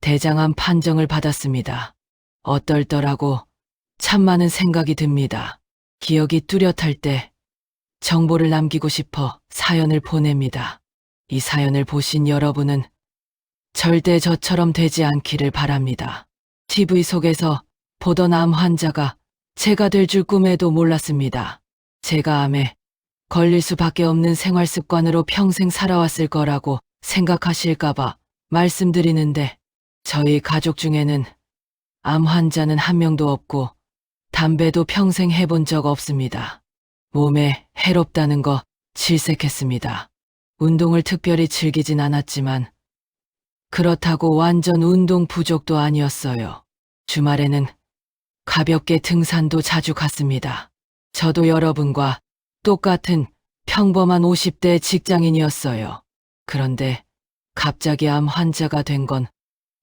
대장암 판정을 받았습니다. 어떨더라고 참 많은 생각이 듭니다. 기억이 뚜렷할 때 정보를 남기고 싶어 사연을 보냅니다. 이 사연을 보신 여러분은 절대 저처럼 되지 않기를 바랍니다. TV 속에서 보던 암 환자가 제가 될 줄 꿈에도 몰랐습니다. 제가 암에 걸릴 수밖에 없는 생활 습관으로 평생 살아왔을 거라고 생각하실까봐 말씀드리는데 저희 가족 중에는 암 환자는 한 명도 없고 담배도 평생 해본 적 없습니다. 몸에 해롭다는 거 질색했습니다. 운동을 특별히 즐기진 않았지만 그렇다고 완전 운동 부족도 아니었어요. 주말에는 가볍게 등산도 자주 갔습니다. 저도 여러분과 똑같은 평범한 50대 직장인이었어요. 그런데 갑자기 암 환자가 된 건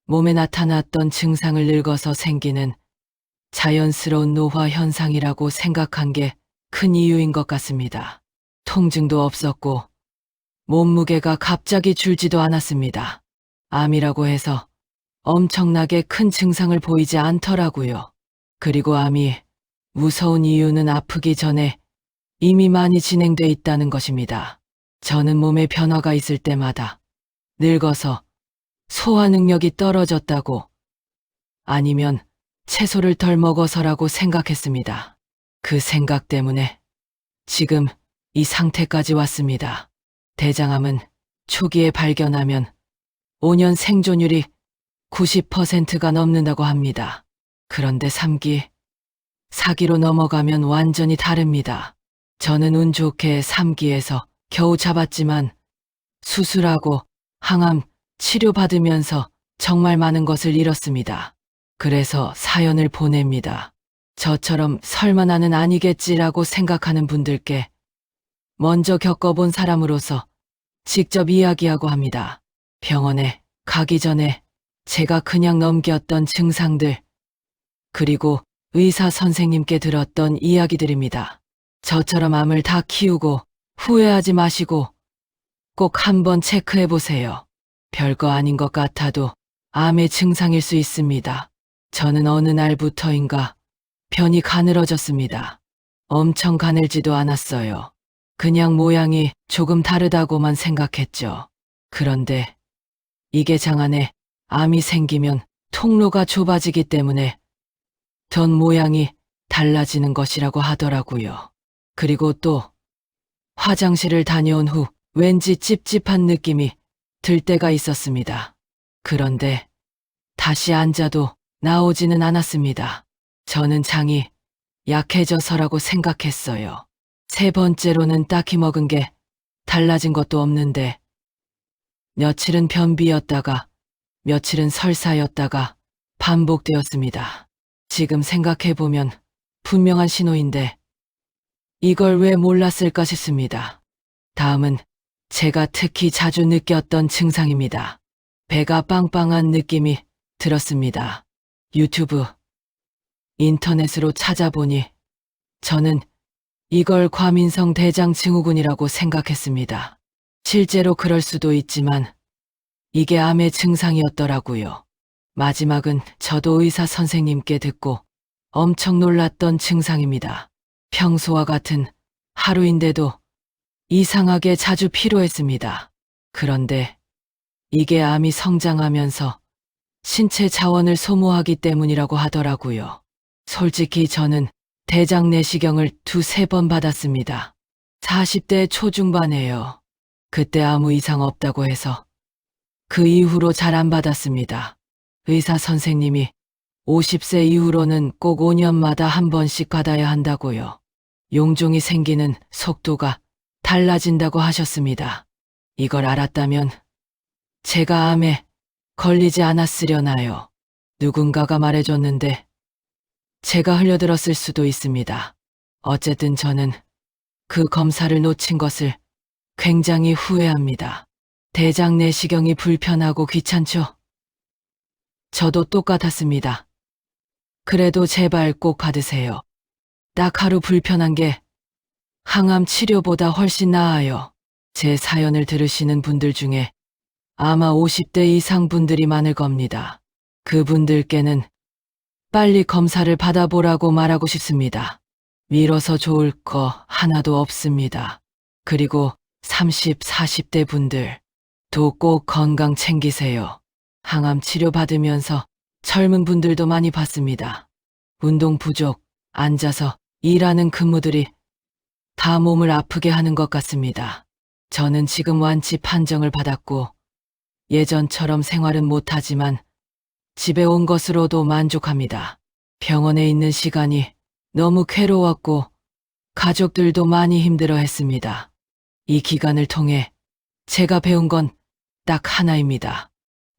몸에 나타났던 증상을 늙어서 생기는 자연스러운 노화 현상이라고 생각한 게 큰 이유인 것 같습니다. 통증도 없었고 몸무게가 갑자기 줄지도 않았습니다. 암이라고 해서 엄청나게 큰 증상을 보이지 않더라고요. 그리고 암이 무서운 이유는 아프기 전에 이미 많이 진행돼 있다는 것입니다. 저는 몸에 변화가 있을 때마다 늙어서 소화 능력이 떨어졌다고 아니면 채소를 덜 먹어서라고 생각했습니다. 그 생각 때문에 지금 이 상태까지 왔습니다. 대장암은 초기에 발견하면 5년 생존율이 90%가 넘는다고 합니다. 그런데 3기, 4기로 넘어가면 완전히 다릅니다. 저는 운 좋게 3기에서 겨우 잡았지만 수술하고 항암 치료받으면서 정말 많은 것을 잃었습니다. 그래서 사연을 보냅니다. 저처럼 설마 나는 아니겠지라고 생각하는 분들께 먼저 겪어본 사람으로서 직접 이야기하고 합니다. 병원에 가기 전에 제가 그냥 넘겼던 증상들, 그리고 의사 선생님께 들었던 이야기들입니다. 저처럼 암을 다 키우고 후회하지 마시고 꼭 한번 체크해 보세요. 별거 아닌 것 같아도 암의 증상일 수 있습니다. 저는 어느 날부터인가 편이 가늘어졌습니다. 엄청 가늘지도 않았어요. 그냥 모양이 조금 다르다고만 생각했죠. 그런데 이게 장안에 암이 생기면 통로가 좁아지기 때문에 전 모양이 달라지는 것이라고 하더라고요. 그리고 또 화장실을 다녀온 후 왠지 찝찝한 느낌이 들 때가 있었습니다. 그런데 다시 앉아도 나오지는 않았습니다. 저는 장이 약해져서라고 생각했어요. 세 번째로는 딱히 먹은 게 달라진 것도 없는데 며칠은 변비였다가 며칠은 설사였다가 반복되었습니다. 지금 생각해보면 분명한 신호인데 이걸 왜 몰랐을까 싶습니다. 다음은 제가 특히 자주 느꼈던 증상입니다. 배가 빵빵한 느낌이 들었습니다. 유튜브, 인터넷으로 찾아보니 저는 이걸 과민성 대장 증후군이라고 생각했습니다. 실제로 그럴 수도 있지만 이게 암의 증상이었더라고요. 마지막은 저도 의사 선생님께 듣고 엄청 놀랐던 증상입니다. 평소와 같은 하루인데도 이상하게 자주 피로했습니다. 그런데 이게 암이 성장하면서 신체 자원을 소모하기 때문이라고 하더라고요. 솔직히 저는 대장 내시경을 2~3번 받았습니다. 40대 초중반에요. 그때 아무 이상 없다고 해서 그 이후로 잘 안 받았습니다. 의사 선생님이 50세 이후로는 꼭 5년마다 한 번씩 받아야 한다고요. 용종이 생기는 속도가 달라진다고 하셨습니다. 이걸 알았다면 제가 암에 걸리지 않았으려나요. 누군가가 말해줬는데 제가 흘려들었을 수도 있습니다. 어쨌든 저는 그 검사를 놓친 것을 굉장히 후회합니다. 대장 내시경이 불편하고 귀찮죠? 저도 똑같았습니다. 그래도 제발 꼭 받으세요. 딱 하루 불편한 게 항암 치료보다 훨씬 나아요. 제 사연을 들으시는 분들 중에 아마 50대 이상 분들이 많을 겁니다. 그분들께는 빨리 검사를 받아보라고 말하고 싶습니다. 미뤄서 좋을 거 하나도 없습니다. 그리고 30, 40대 분들도 꼭 건강 챙기세요. 항암 치료 받으면서 젊은 분들도 많이 봤습니다. 운동 부족, 앉아서 일하는 근무들이 다 몸을 아프게 하는 것 같습니다. 저는 지금 완치 판정을 받았고 예전처럼 생활은 못하지만 집에 온 것으로도 만족합니다. 병원에 있는 시간이 너무 괴로웠고 가족들도 많이 힘들어했습니다. 이 기간을 통해 제가 배운 건 딱 하나입니다.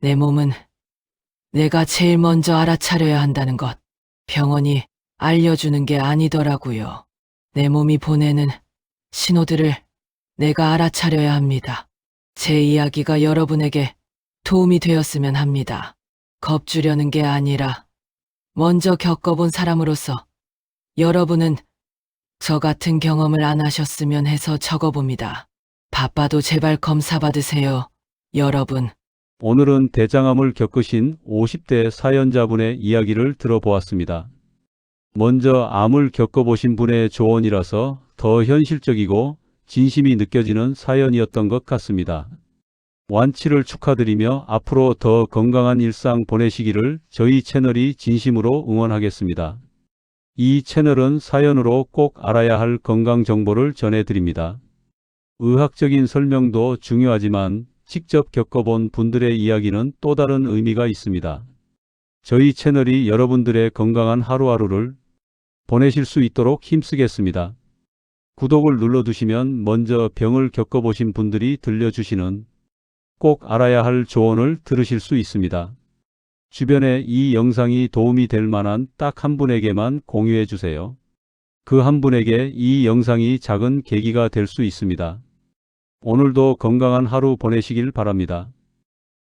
내 몸은 내가 제일 먼저 알아차려야 한다는 것. 병원이 알려주는 게 아니더라고요. 내 몸이 보내는 신호들을 내가 알아차려야 합니다. 제 이야기가 여러분에게 도움이 되었으면 합니다. 겁주려는 게 아니라 먼저 겪어본 사람으로서 여러분은 저 같은 경험을 안 하셨으면 해서 적어봅니다. 바빠도 제발 검사 받으세요, 여러분. 오늘은 대장암을 겪으신 50대 사연자분의 이야기를 들어보았습니다. 먼저 암을 겪어보신 분의 조언이라서 더 현실적이고 진심이 느껴지는 사연이었던 것 같습니다. 완치를 축하드리며 앞으로 더 건강한 일상 보내시기를 저희 채널이 진심으로 응원하겠습니다. 이 채널은 사연으로 꼭 알아야 할 건강 정보를 전해드립니다. 의학적인 설명도 중요하지만 직접 겪어본 분들의 이야기는 또 다른 의미가 있습니다. 저희 채널이 여러분들의 건강한 하루하루를 보내실 수 있도록 힘쓰겠습니다. 구독을 눌러두시면 먼저 병을 겪어보신 분들이 들려주시는 꼭 알아야 할 조언을 들으실 수 있습니다. 주변에 이 영상이 도움이 될 만한 딱 한 분에게만 공유해 주세요. 그 한 분에게 이 영상이 작은 계기가 될 수 있습니다. 오늘도 건강한 하루 보내시길 바랍니다.